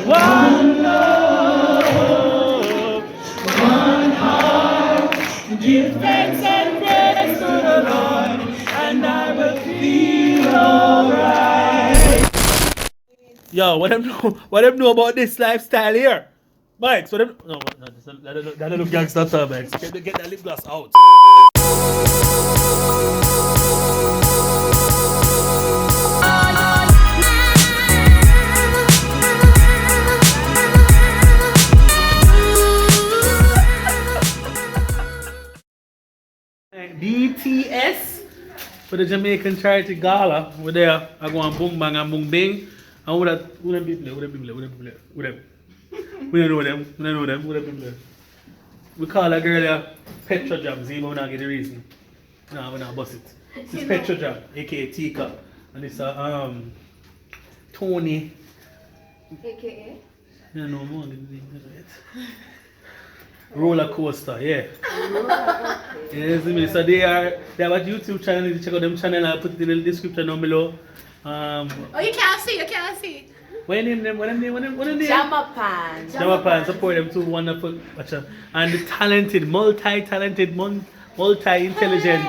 One love, one heart. Give thanks and praise to the Lord, and I will feel alright. Yo, what them know about this lifestyle here? Mike, so them no, that little gangster term, Mike. Get that lip gloss out. DTS for the Jamaican Charity Gala. We're there. I go on boom bang and boom bing. And who them people? Who them people? Who them people? Who them? We don't know them. We don't know them. Who them people? We call a girl a Petra Jam. See, we not get the reason. No, we not bust it. This is Petra Jam, aka Tika, and this Tony. AKA? Yeah, no more. Roller coaster, yeah. Yes, so they have a YouTube channel. You check out them channel. I'll put it in the description down below. Oh, you can't see. You can't see. What name them? What name? Jamapan. Jamapan. Support them, two wonderful. And the talented, multi-talented, multi-intelligent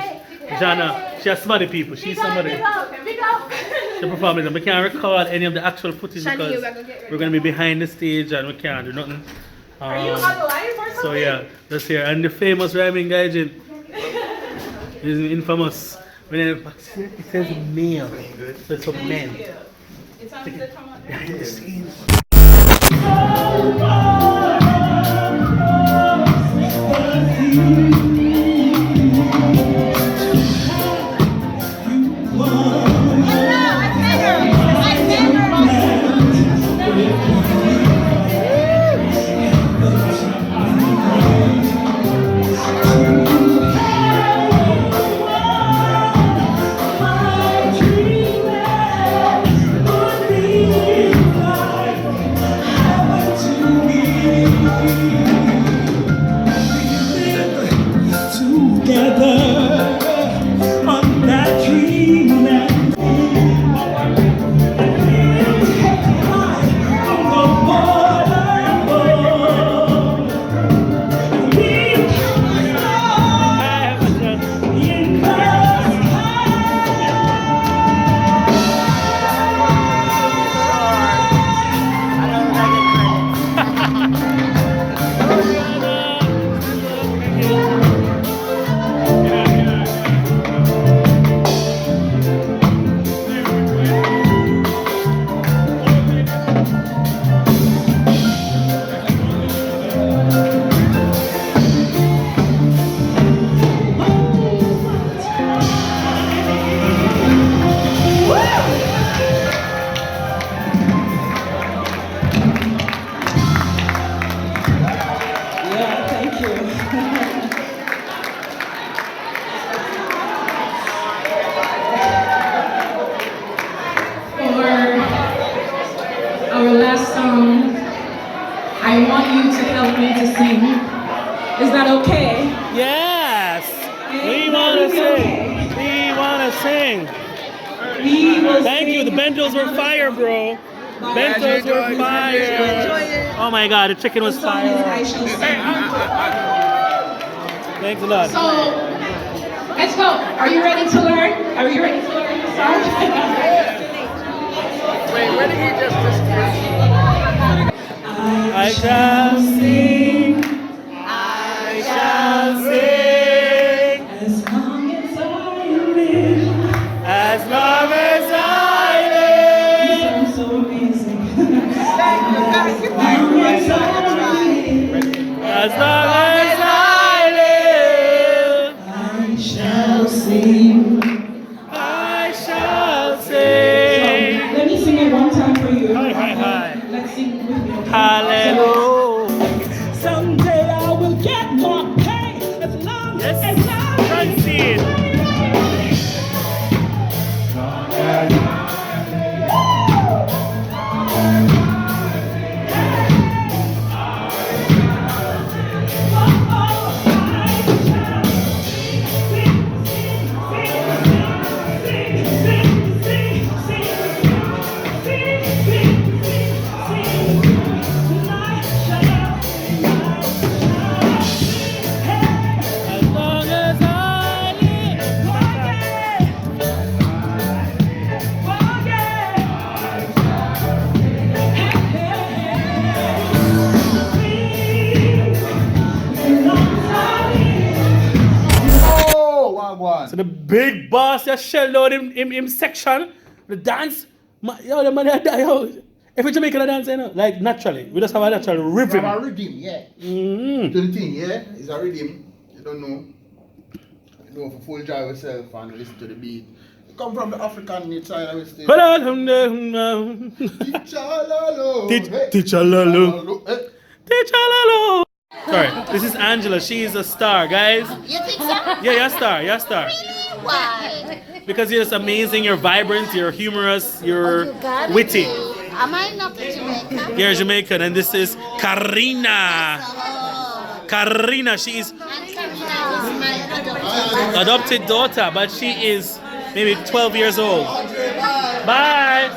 Jana. She has somebody people. She's somebody. She performs them. We can't record any of the actual footage because we're going to be behind the stage and we can't do nothing. Are you on the live or something? So yeah, that's here. And the famous rhyming guy is infamous. When it says male, so it's for men. It's on the come on. Behind the scenes. Our last song, I want you to help me to sing. Is that okay? Yes! We want to sing! We want to sing! Thank you, the bentos were fire, bro. Bentos were fire. Oh my god, the chicken was fire. Thanks a lot. So, let's go. Are you ready to learn? Are you ready to learn the song? Wait, where did he just disappear? I shall sing, I shall sing, As long as I live. as long as I live. I'm so amazing. As long as I live, As long as I live, I shall sing. I shall sing. Let me sing it one time for you. Hi, hi, hi. Let's sing with me. Hallelujah. Someday I will get more pay as long Yes, as I Francine. So the big boss just shelled out him section. The dance. Yo, the man, yo. Every Jamaican dance, you know, like naturally. We just have a natural rhythm. From a rhythm, yeah. Mm-hmm. To the thing, yeah. It's a rhythm. You don't know. You know, for full drive yourself and listen to the beat. You come from the African side of the state. Teacher Lalo. Teacher Lalo. Sorry, this is Angela. She is a star, guys. You think so? Yeah, you're a star. You're a star. Why? Because you're just amazing, you're vibrant, you're humorous, you're Gotta witty. be. Am I not a Jamaican? You're Jamaican, and this is Karina. Oh. Karina, she is And Karina is my adopted adopted daughter, but she is maybe 12 years old. Bye.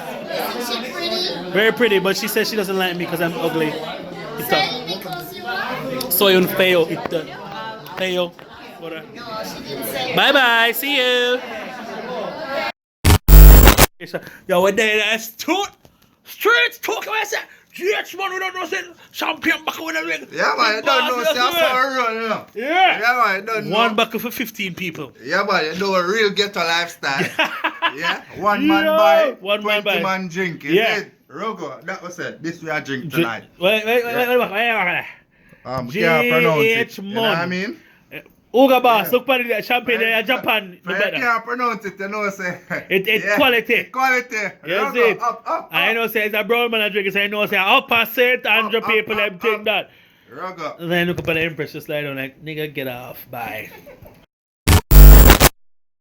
Isn't she pretty? Very pretty, but she says she doesn't like me because I'm ugly. Say because you are? Soy un feo. Feo. No, she didn't say. Bye bye. See you. Yo, we're there. That's straight talking about that. Yes, man, we don't know say champion back with the ring. Yeah, man, you don't know, say, I'm for a run, you know. Yeah. Yeah, man, you don't know. One bucket for 15 people. Yeah, man, you know a real ghetto lifestyle. Yeah, one man Yo, buy, one man 20 buy. man drink. Is Yeah. it? Rogo, that was it. This we are drink tonight. Wait. Can't pronounce it. You know what I Mon. mean? Uga boss, look for the champagne in Japan. But you can't pronounce it, you know, say. It's Yeah. quality. Quality. Yes, Rogo, it. up. I know say it's a brown man drink, so I know say upper set 100 people them think that. Rogo. And then look up at the Empress just like, nigga, get off. Bye.